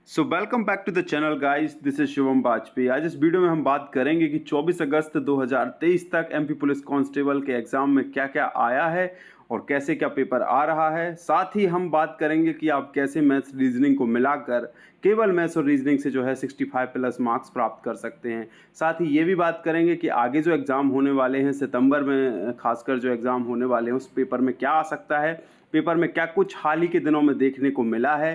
So welcome back to the channel guys, this is Shivam Vajpayee. आज इस video में हम बात करेंगे कि 24 अगस्त 2023 तक एमपी पुलिस कांस्टेबल के एग्ज़ाम में क्या क्या आया है और कैसे क्या पेपर आ रहा है। साथ ही हम बात करेंगे कि आप कैसे मैथ्स रीजनिंग को मिलाकर केवल मैथ्स और रीजनिंग से जो है 65 प्लस मार्क्स प्राप्त कर सकते हैं। साथ ही ये भी बात करेंगे कि आगे जो एग्ज़ाम होने वाले हैं सितंबर में, खासकर जो एग्ज़ाम होने वाले हैं उस पेपर में क्या आ सकता है, पेपर में क्या कुछ हाल ही के दिनों में देखने को मिला है,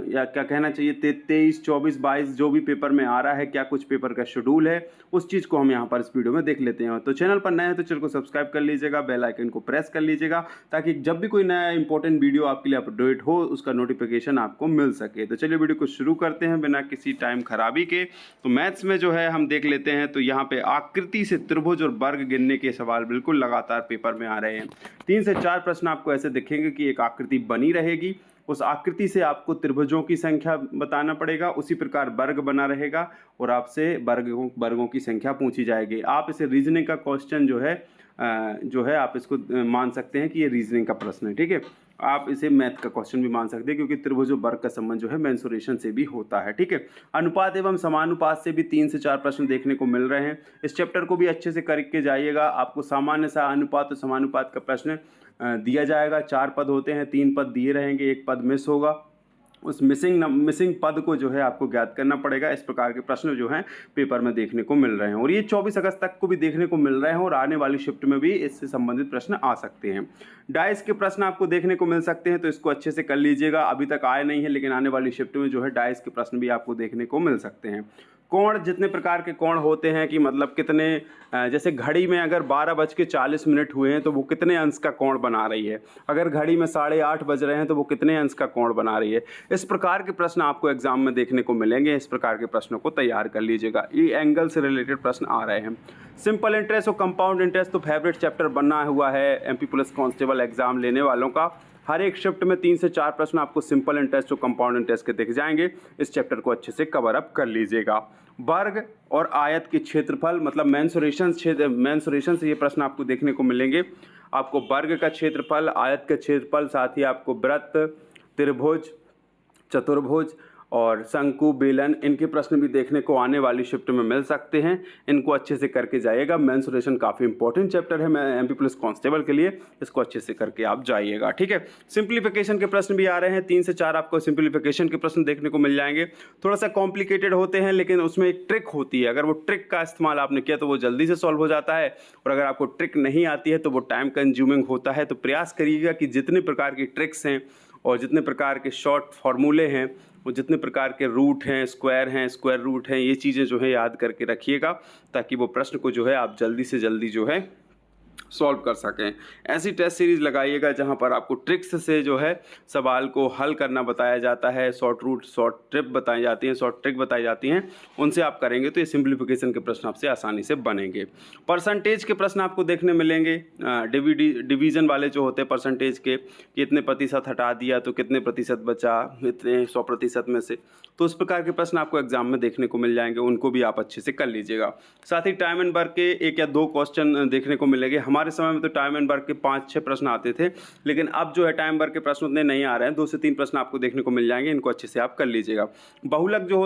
या क्या कहना चाहिए 23, 24, 22 जो भी पेपर में आ रहा है, क्या कुछ पेपर का शेड्यूल है, उस चीज़ को हम यहाँ पर इस वीडियो में देख लेते हैं। तो चैनल पर नए हैं तो चैनल को सब्सक्राइब कर लीजिएगा, बेल आइकन को प्रेस कर लीजिएगा ताकि जब भी कोई नया इंपॉर्टेंट वीडियो आपके लिए अपडेट हो उसका नोटिफिकेशन आपको मिल सके। तो चलिए वीडियो को शुरू करते हैं बिना किसी टाइम खराबी के। तो मैथ्स में जो है हम देख लेते हैं, तो यहाँ पे आकृति से त्रिभुज और वर्ग गिनने के सवाल बिल्कुल लगातार पेपर में आ रहे हैं। 3 से 4 प्रश्न आपको ऐसे दिखेंगे कि एक आकृति बनी रहेगी, उस आकृति से आपको त्रिभुजों की संख्या बताना पड़ेगा, उसी प्रकार वर्ग बना रहेगा और आपसे वर्गों की संख्या पूछी जाएगी। आप इसे रीजनिंग का क्वेश्चन जो है आप इसको मान सकते हैं कि ये रीजनिंग का प्रश्न है, ठीक है। आप इसे मैथ का क्वेश्चन भी मान सकते हैं क्योंकि त्रिभुज और वर्ग का संबंध जो है मेंसुरेशन से भी होता है, ठीक है। अनुपात एवं समानुपात से भी 3 से 4 प्रश्न देखने को मिल रहे हैं। इस चैप्टर को भी अच्छे से करके जाइएगा। आपको सामान्य सा अनुपात और समानुपात का प्रश्न दिया जाएगा। 4 पद होते हैं, 3 पद दिए रहेंगे, 1 पद मिस होगा। उस मिसिंग पद को जो है आपको ज्ञात करना पड़ेगा। इस प्रकार के प्रश्न जो हैं पेपर में देखने को मिल रहे हैं और ये 24 अगस्त तक को भी देखने को मिल रहे हैं और आने वाली शिफ्ट में भी इससे संबंधित प्रश्न आ सकते हैं। डाइस के प्रश्न आपको देखने को मिल सकते हैं, तो इसको अच्छे से कर लीजिएगा। अभी तक आए नहीं है लेकिन आने वाली शिफ्ट में जो है डाइस के प्रश्न भी आपको देखने को मिल सकते हैं। कोण, जितने प्रकार के कोण होते हैं कि मतलब कितने, जैसे घड़ी में अगर 12:40 हुए हैं तो वो कितने अंश का कोण बना रही है, अगर घड़ी में 8:30 बज रहे हैं तो वो कितने अंश का कोण बना रही है। इस प्रकार के प्रश्न आपको एग्जाम में देखने को मिलेंगे। इस प्रकार के प्रश्नों को तैयार कर लीजिएगा। ये एंगल से रिलेटेड प्रश्न आ रहे हैं। सिंपल इंटरेस्ट और कंपाउंड इंटरेस्ट तो फेवरेट चैप्टर बना हुआ है एमपी पुलिस कांस्टेबल एग्जाम लेने वालों का। हर एक शिफ्ट में 3 से 4 प्रश्न आपको सिंपल इंटरेस्ट और कंपाउंड इंटरेस्ट के दिख जाएंगे। इस चैप्टर को अच्छे से कवर अप कर लीजिएगा। वर्ग और आयत के क्षेत्रफल, मतलब मेंसुरेशन से ये प्रश्न आपको देखने को मिलेंगे। आपको वर्ग का क्षेत्रफल, आयत का क्षेत्रफल, साथ ही आपको वृत्त, त्रिभुज, चतुर्भुज और शंकु, बेलन, इनके प्रश्न भी देखने को आने वाली शिफ्ट में मिल सकते हैं। इनको अच्छे से करके जाइएगा। मेंसुरेशन काफ़ी इंपॉर्टेंट चैप्टर है एमपी पुलिस कांस्टेबल के लिए, इसको अच्छे से करके आप जाइएगा, ठीक है। सिंप्लीफिकेशन के प्रश्न भी आ रहे हैं। 3 से 4 आपको सिंप्लीफिकेशन के प्रश्न देखने को मिल जाएंगे। थोड़ा सा कॉम्प्लिकेटेड होते हैं लेकिन उसमें एक ट्रिक होती है। अगर वो ट्रिक का इस्तेमाल आपने किया तो वो जल्दी से सॉल्व हो जाता है, और अगर आपको ट्रिक नहीं आती है तो वो टाइम कंज्यूमिंग होता है। तो प्रयास करिएगा कि जितने प्रकार की ट्रिक्स हैं और जितने प्रकार के शॉर्ट फार्मूले हैं, वो जितने प्रकार के रूट हैं, स्क्वायर रूट हैं, ये चीज़ें जो है याद करके रखिएगा ताकि वो प्रश्न को जो है आप जल्दी से जल्दी जो है सॉल्व कर सकें। ऐसी टेस्ट सीरीज़ लगाइएगा जहां पर आपको ट्रिक्स से जो है सवाल को हल करना बताया जाता है, शॉर्ट रूट, शॉर्ट ट्रिक बताई जाती हैं, शॉर्ट ट्रिक बताई जाती हैं, उनसे आप करेंगे तो ये सिंप्लीफिकेशन के प्रश्न आपसे आसानी से बनेंगे। परसेंटेज के प्रश्न आपको देखने मिलेंगे। डिवीज़न वाले जो होते हैं परसेंटेज के, कि इतने प्रतिशत हटा दिया तो कितने प्रतिशत बचा, इतने 100% में से, तो उस प्रकार के प्रश्न आपको एग्जाम में देखने को मिल जाएंगे। उनको भी आप अच्छे से कर लीजिएगा। साथ ही टाइम एंड वर्क के 1 या 2 क्वेश्चन देखने को मिलेंगे। हमारे समय में तो टाइम एंड वर्क के 5-6 प्रश्न आते थे, लेकिन अब जो है टाइम वर्क के प्रश्न उतने नहीं आ रहे हैं। 2 से 3 प्रश्न आपको देखने को मिल जाएंगे। इनको अच्छे से आप कर लीजिएगा। बहुलक जो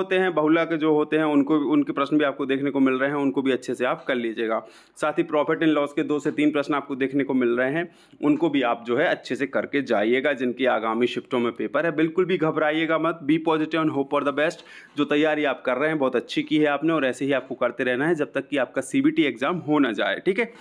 होते हैं उनके प्रश्न भी आपको देखने को मिल रहे हैं, उनको भी अच्छे से आप कर लीजिएगा। साथ ही प्रॉफिट एंड लॉस के 2 से 3 प्रश्न आपको देखने को मिल रहे हैं, उनको भी आप जो है अच्छे से करके जाइएगा। जिनकी आगामी शिफ्टों में पेपर है, बिल्कुल भी घबराइएगा मत। Be positive and hope for the best. जो तैयारी आप कर रहे हैं बहुत अच्छी की है आपने, और ऐसे ही आपको करते रहना है जब तक कि आपका सीबीटी एग्जाम हो ना जाए, ठीक है।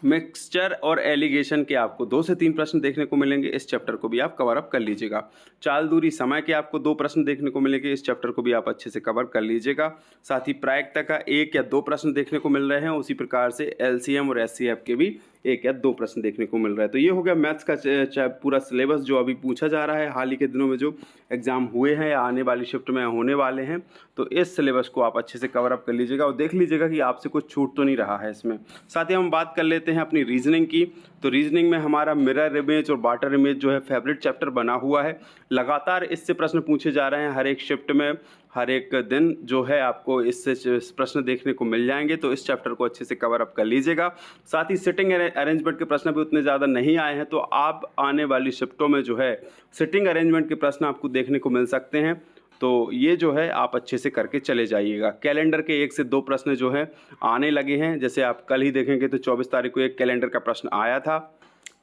मिक्सचर और एलिगेशन के आपको 2 से 3 प्रश्न देखने को मिलेंगे। इस चैप्टर को भी आप कवर अप कर लीजिएगा। चाल दूरी समय के आपको 2 प्रश्न देखने को मिलेंगे। इस चैप्टर को भी आप अच्छे से कवर कर लीजिएगा। साथ ही प्रायिकता का 1 या 2 प्रश्न देखने को मिल रहे हैं। उसी प्रकार से एलसीएम और एचसीएफ के भी 1 या 2 प्रश्न देखने को मिल रहा है। तो ये हो गया मैथ्स का पूरा सिलेबस जो अभी पूछा जा रहा है। हाल ही के दिनों में जो एग्जाम हुए हैं या आने वाली शिफ्ट में होने वाले हैं, तो इस सिलेबस को आप अच्छे से कवर अप कर लीजिएगा और देख लीजिएगा कि आपसे कुछ छूट तो नहीं रहा है इसमें। साथ ही हम बात कर लेते हैं अपनी रीजनिंग की। तो रीजनिंग में हमारा मिरर इमेज और वाटर इमेज जो है फेवरेट चैप्टर बना हुआ है। लगातार इससे प्रश्न पूछे जा रहे हैं हर एक शिफ्ट में। हर एक दिन जो है आपको इससे प्रश्न देखने को मिल जाएंगे, तो इस चैप्टर को अच्छे से कवर अप कर लीजिएगा। साथ ही सिटिंग अरेंजमेंट के प्रश्न भी उतने ज़्यादा नहीं आए हैं, तो आप आने वाली शिफ्टों में जो है सिटिंग अरेंजमेंट के प्रश्न आपको देखने को मिल सकते हैं। तो ये जो है आप अच्छे से करके चले जाइएगा। कैलेंडर के 1 से 2 प्रश्न जो है आने लगे हैं। जैसे आप कल ही देखेंगे तो 24 तारीख को एक कैलेंडर का प्रश्न आया था।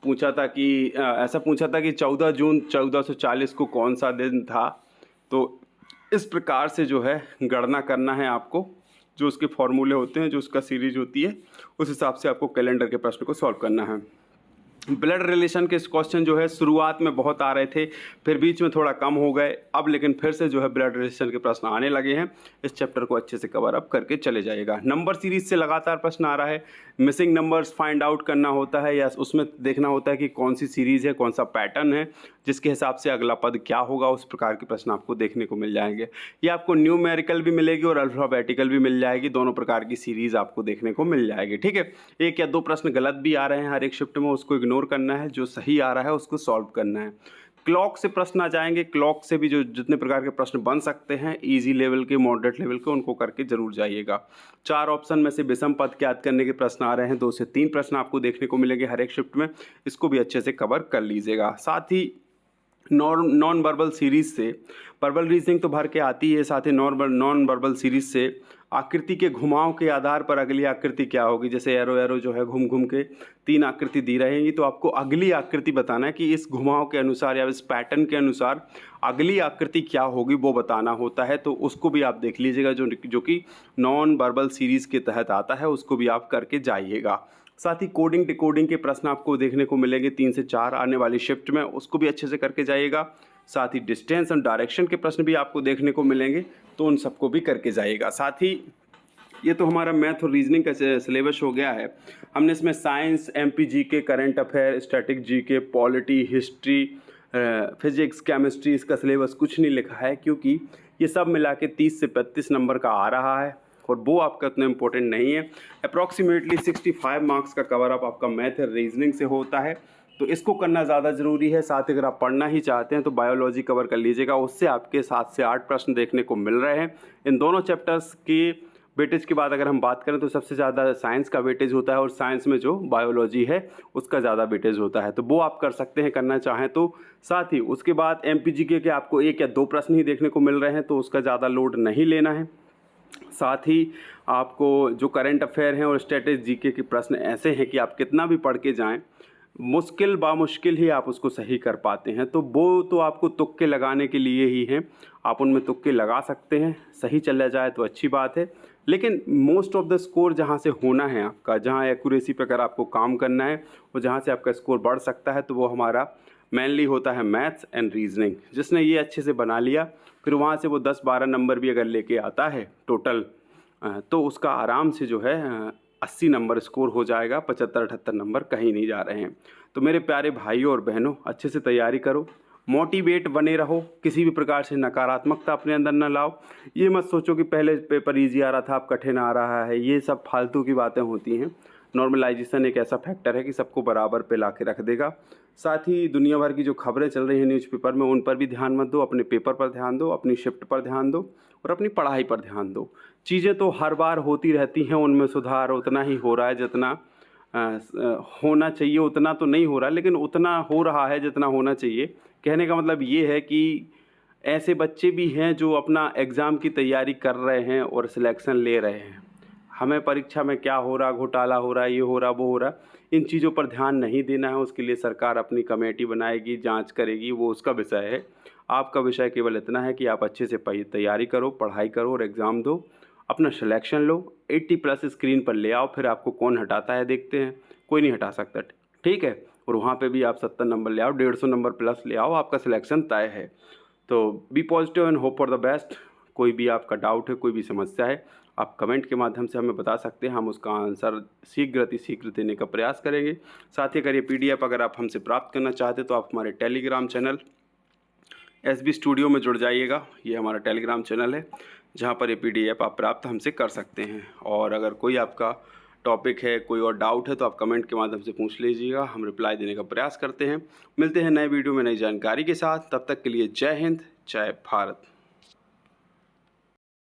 पूछा था कि ऐसा पूछा था कि 14 जून 1440 को कौन सा दिन था। तो इस प्रकार से जो है गणना करना है आपको, जो उसके फॉर्मूले होते हैं, जो उसका सीरीज होती है, उस हिसाब से आपको कैलेंडर के प्रश्न को सॉल्व करना है। ब्लड रिलेशन के क्वेश्चन जो है शुरुआत में बहुत आ रहे थे, फिर बीच में थोड़ा कम हो गए, अब लेकिन फिर से जो है ब्लड रिलेशन के प्रश्न आने लगे हैं। इस चैप्टर को अच्छे से कवर अप करके चले जाइएगा। नंबर सीरीज से लगातार प्रश्न आ रहा है, मिसिंग नंबर्स फाइंड आउट करना होता है, या उसमें देखना होता है कि कौन सी सीरीज़ है, कौन सा पैटर्न है, जिसके हिसाब से अगला पद क्या होगा, उस प्रकार के प्रश्न आपको देखने को मिल जाएंगे। ये आपको न्यूमेरिकल भी मिलेगी और अल्फ़ाबेटिकल भी मिल जाएगी, दोनों प्रकार की सीरीज़ आपको देखने को मिल जाएगी। ठीक है, 1 या 2 प्रश्न गलत भी आ रहे हैं हर एक शिफ्ट में, उसको इग्नोर करना है, जो सही आ रहा है उसको सॉल्व करना है। क्लॉक से प्रश्न आ जाएंगे, क्लॉक से भी जो जितने प्रकार के प्रश्न बन सकते हैं, इजी लेवल के, मॉडरेट लेवल के, उनको करके जरूर जाइएगा। 4 ऑप्शन में से विषम पद ज्ञात करने के प्रश्न आ रहे हैं, 2 से 3 प्रश्न आपको देखने को मिलेंगे हर एक शिफ्ट में, इसको भी अच्छे से कवर कर लीजिएगा। साथ ही नॉन वर्बल सीरीज से वर्बल रीजनिंग तो भर के आती है, साथ ही नॉन वर्बल सीरीज से आकृति के घुमाव के आधार पर अगली आकृति क्या होगी। जैसे एरो जो है घूम घूम के 3 आकृति दी रहेंगी, तो आपको अगली आकृति बताना है कि इस घुमाव के अनुसार या इस पैटर्न के अनुसार अगली आकृति क्या होगी, वो बताना होता है। तो उसको भी आप देख लीजिएगा, जो कि नॉन वर्बल सीरीज के तहत आता है, उसको भी आप करके जाइएगा। साथ ही कोडिंग डिकोडिंग के प्रश्न आपको देखने को मिलेंगे 3 से 4 आने वाली शिफ्ट में, उसको भी अच्छे से करके जाइएगा। साथ ही डिस्टेंस एंड डायरेक्शन के प्रश्न भी आपको देखने को मिलेंगे, तो उन सबको भी करके जाइएगा। साथ ही ये तो हमारा मैथ और रीजनिंग का सिलेबस हो गया है। हमने इसमें science, MP GK, current affair, static GK, polity, history, physics, chemistry, इसका सिलेबस कुछ नहीं लिखा है, क्योंकि ये सब मिला के 30 से 35 नंबर का आ रहा है और वो आपका इतना इम्पोर्टेंट नहीं है। अप्रॉक्सीमेटली 65 मार्क्स का कवर अप आपका मैथ और रीजनिंग से होता है, तो इसको करना ज़्यादा ज़रूरी है। साथ ही अगर आप पढ़ना ही चाहते हैं तो बायोलॉजी कवर कर लीजिएगा, उससे आपके 7 से 8 प्रश्न देखने को मिल रहे हैं। इन दोनों चैप्टर्स की वेटेज की बात अगर हम बात करें तो सबसे ज़्यादा साइंस का वेटेज होता है, और साइंस में जो बायोलॉजी है उसका ज़्यादा वेटेज होता है, तो वो आप कर सकते हैं करना चाहें तो। साथ ही उसके बाद MP GK के आपको 1 या 2 प्रश्न ही देखने को मिल रहे हैं, तो उसका ज़्यादा लोड नहीं लेना है। साथ ही आपको जो करंट अफेयर हैं और स्टैटिक GK के प्रश्न ऐसे हैं कि आप कितना भी पढ़ के जाएं, मुश्किल बामुश्किल ही आप उसको सही कर पाते हैं, तो वो तो आपको तुक्के लगाने के लिए ही हैं, आप उनमें तुक्के लगा सकते हैं, सही चला जाए तो अच्छी बात है। लेकिन मोस्ट ऑफ द स्कोर जहाँ से होना है आपका, जहाँ एक्यूरेसी पे अगर आपको काम करना है और जहाँ से आपका स्कोर बढ़ सकता है, तो वो हमारा मेनली होता है मैथ्स एंड रीजनिंग। जिसने ये अच्छे से बना लिया, फिर वहाँ से वो 10-12 नंबर भी अगर लेके आता है टोटल, तो उसका आराम से जो है 80 नंबर स्कोर हो जाएगा। 75-78 नंबर कहीं नहीं जा रहे हैं। तो मेरे प्यारे भाइयों और बहनों, अच्छे से तैयारी करो, मोटिवेट बने रहो, किसी भी प्रकार से नकारात्मकता अपने अंदर न लाओ। ये मत सोचो कि पहले पेपर ईजी आ रहा था अब कठिन आ रहा है, ये सब फालतू की बातें होती हैं। नॉर्मलाइजेशन एक ऐसा फैक्टर है कि सबको बराबर पे ला के रख देगा। साथ ही दुनिया भर की जो खबरें चल रही हैं न्यूज़पेपर में, उन पर भी ध्यान मत दो, अपने पेपर पर ध्यान दो, अपनी शिफ्ट पर ध्यान दो और अपनी पढ़ाई पर ध्यान दो। चीज़ें तो हर बार होती रहती हैं, उनमें सुधार उतना ही हो रहा है जितना होना चाहिए, उतना तो नहीं हो रहा, लेकिन उतना हो रहा है जितना होना चाहिए। कहने का मतलब ये है कि ऐसे बच्चे भी हैं जो अपना एग्ज़ाम की तैयारी कर रहे हैं और सिलेक्शन ले रहे हैं। हमें परीक्षा में क्या हो रहा, घोटाला हो रहा, ये हो रहा, वो हो रहा, इन चीज़ों पर ध्यान नहीं देना है। उसके लिए सरकार अपनी कमेटी बनाएगी, जांच करेगी, वो उसका विषय है। आपका विषय केवल इतना है कि आप अच्छे से तैयारी करो, पढ़ाई करो और एग्ज़ाम दो, अपना सिलेक्शन लो, 80+ स्क्रीन पर ले आओ, फिर आपको कौन हटाता है देखते हैं, कोई नहीं हटा सकता, ठीक है। और वहाँ पे भी आप 70 नंबर ले आओ, 150 नंबर प्लस ले आओ, आपका सिलेक्शन तय है। तो be positive and hope for the best. कोई भी आपका डाउट है, कोई भी समस्या है, आप कमेंट के माध्यम से हमें बता सकते हैं, हम उसका आंसर शीघ्र देने का प्रयास करेंगे। साथ ही अगर ये PDF अगर आप हमसे प्राप्त करना चाहते तो आप हमारे टेलीग्राम चैनल SB स्टूडियो में जुड़ जाइएगा। ये हमारा टेलीग्राम चैनल है, जहाँ पर ये PDF आप प्राप्त हमसे कर सकते हैं। और अगर कोई आपका टॉपिक है, कोई और डाउट है, तो आप कमेंट के माध्यम से पूछ लीजिएगा, हम रिप्लाई देने का प्रयास करते हैं। मिलते हैं नए वीडियो में नई जानकारी के साथ, तब तक के लिए जय हिंद, जय भारत।